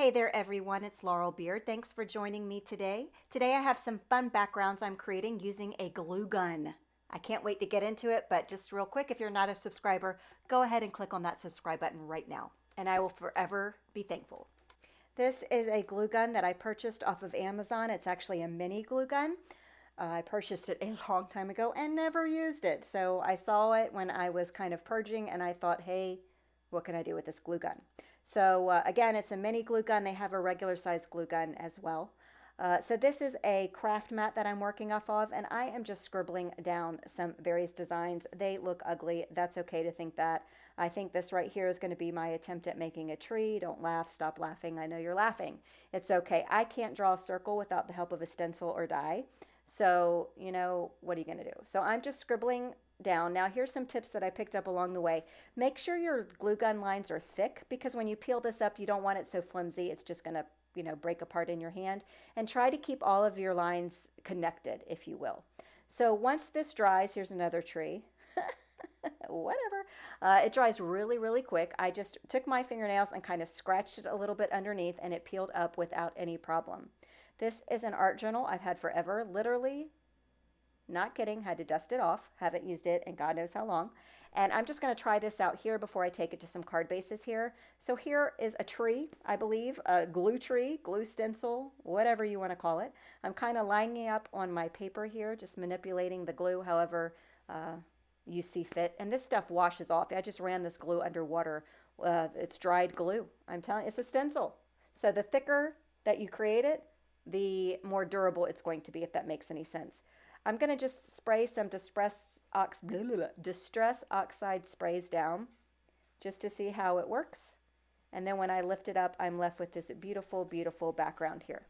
Hey there everyone, it's Laurel Beard. Thanks for joining me today. Today I have some fun backgrounds I'm creating using a glue gun. I can't wait to get into it, but just real quick, if you're not a subscriber, go ahead and click on that subscribe button right now, and I will forever be thankful. This is a glue gun that I purchased off of Amazon. It's actually a mini glue gun. I purchased it a long time ago and never used it. So I saw it when I was kind of purging and I thought, hey, what can I do with this glue gun? So again, it's a mini glue gun. They have a regular size glue gun as well. So this is a craft mat that I'm working off of, and I am just scribbling down some various designs. They look ugly. That's okay to think that. I think this right here is going to be my attempt at making a tree. Don't laugh. Stop laughing. I know you're laughing. It's okay. I can't draw a circle without the help of a stencil or die. So, you know, what are you going to do? So I'm just scribbling down. Now here's some tips that I picked up along the way. Make sure your glue gun lines are thick, because when you peel this up, you don't want it so flimsy. It's just going to, you know, break apart in your hand. And try to keep all of your lines connected, if you will. So once this dries, here's another tree. Whatever. It dries really, really quick. I just took my fingernails and kind of scratched it a little bit underneath, and it peeled up without any problem. This is an art journal I've had forever. Literally, not kidding, had to dust it off. Haven't used it in God knows how long. And I'm just going to try this out here before I take it to some card bases here. So here is a tree, I believe, a glue tree, glue stencil, whatever you want to call it. I'm kind of lining up on my paper here, just manipulating the glue however you see fit. And this stuff washes off. I just ran this glue under water. It's dried glue. I'm telling you, it's a stencil. So the thicker that you create it, the more durable it's going to be, if that makes any sense. I'm going to just spray some distress oxide sprays down just to see how it works. And then when I lift it up, I'm left with this beautiful, beautiful background here.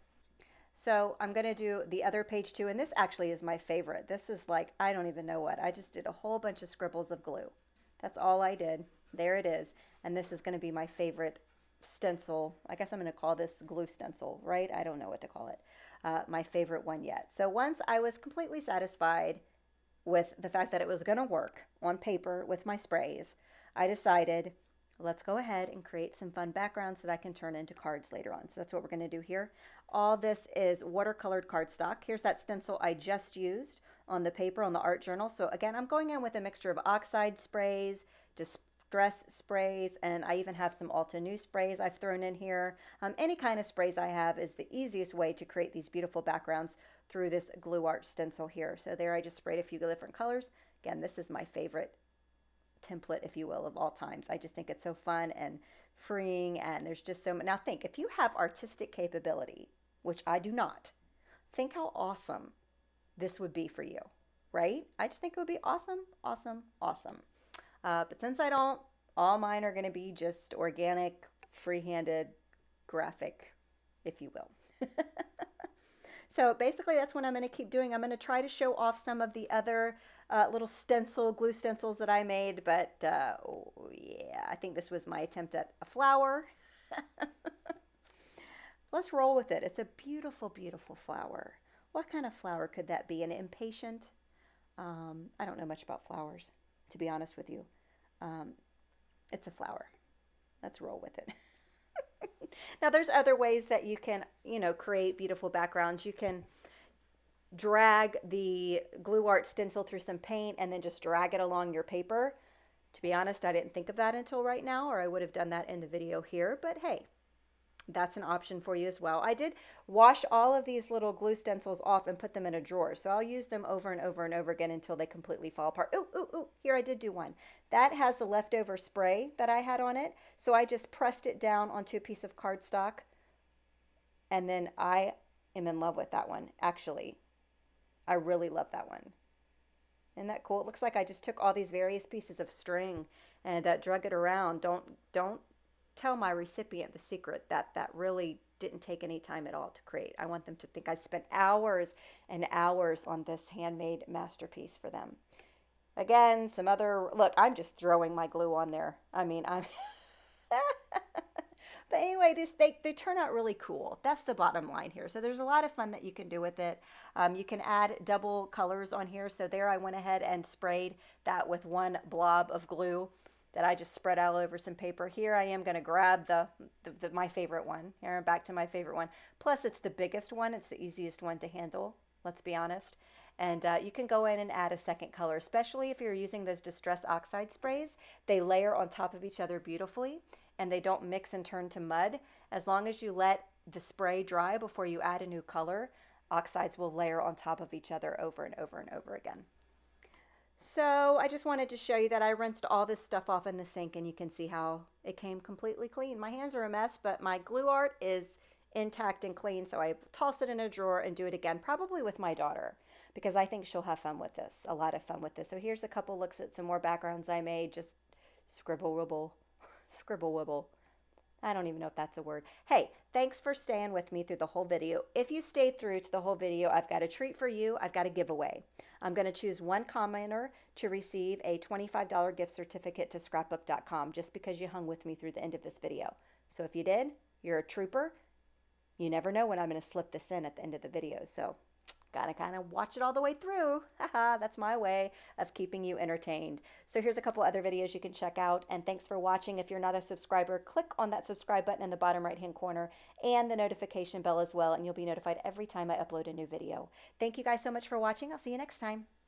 So I'm going to do the other page too, and this actually is my favorite. This is like, I don't even know what. I just did a whole bunch of scribbles of glue. That's all I did. There it is. And this is going to be my favorite stencil. I guess I'm going to call this glue stencil, right? I don't know what to call it. My favorite one yet. So once I was completely satisfied with the fact that it was going to work on paper with my sprays, I decided, let's go ahead and create some fun backgrounds that I can turn into cards later on. So that's what we're going to do here. All this is watercolored cardstock. Here's that stencil I just used on the paper on the art journal. So again, I'm going in with a mixture of Oxide sprays, distress sprays, and I even have some Alta Nu sprays I've thrown in here. Any kind of sprays I have is the easiest way to create these beautiful backgrounds through this glue art stencil here. So there I just sprayed a few different colors. Again, this is my favorite template, if you will, of all times. I just think it's so fun and freeing, and there's just so much. Now think, if you have artistic capability, which I do not, think how awesome this would be for you, right? I just think it would be awesome, awesome, awesome. But since I don't, all mine are going to be just organic, free-handed graphic, if you will. So basically that's what I'm going to keep doing. I'm going to try to show off some of the other little glue stencils that I made, but oh, yeah, I think this was my attempt at a flower. Let's roll with it. It's a beautiful, beautiful flower. What kind of flower could that be? An impatient? I don't know much about flowers, to be honest with you. It's a flower. Let's roll with it. Now there's other ways that you can, you know, create beautiful backgrounds. You can drag the glue art stencil through some paint and then just drag it along your paper. To be honest, I didn't think of that until right now, or I would have done that in the video here, but hey, that's an option for you as well. I did wash all of these little glue stencils off and put them in a drawer. So I'll use them over and over and over again until they completely fall apart. Ooh, ooh, ooh, here I did do one. That has the leftover spray that I had on it. So I just pressed it down onto a piece of cardstock. And then I am in love with that one. Actually, I really love that one. Isn't that cool? It looks like I just took all these various pieces of string and drug it around. Don't tell my recipient the secret that really didn't take any time at all to create. I want them to think I spent hours and hours on this handmade masterpiece for them. Again, some other, look, I'm just throwing my glue on there. I mean, I'm, but anyway, they turn out really cool. That's the bottom line here. So there's a lot of fun that you can do with it. You can add double colors on here. So there I went ahead and sprayed that with one blob of glue. that I just spread all over some paper. Here I am going to grab my favorite one. Here I'm back to my favorite one. Plus it's the biggest one. It's the easiest one to handle, let's be honest. And you can go in and add a second color, especially if you're using those Distress Oxide sprays. They layer on top of each other beautifully, and they don't mix and turn to mud. As long as you let the spray dry before you add a new color, oxides will layer on top of each other over and over and over again. So I just wanted to show you that I rinsed all this stuff off in the sink, and you can see how it came completely clean. My hands are a mess, but my glue art is intact and clean, so I toss it in a drawer and do it again, probably with my daughter, because I think she'll have fun with this, a lot of fun with this. So here's a couple looks at some more backgrounds I made, just scribble wibble, scribble wibble. I don't even know if that's a word. Hey, thanks for staying with me through the whole video. If you stayed through to the whole video, I've got a treat for you. I've got a giveaway. I'm going to choose one commenter to receive a $25 gift certificate to scrapbook.com just because you hung with me through the end of this video. So if you did, you're a trooper. You never know when I'm going to slip this in at the end of the video. So gotta kind of watch it all the way through. Haha, that's my way of keeping you entertained. So here's a couple other videos you can check out, and thanks for watching. If you're not a subscriber, click on that subscribe button in the bottom right hand corner and the notification bell as well, and you'll be notified every time I upload a new video. Thank you guys so much for watching. I'll see you next time.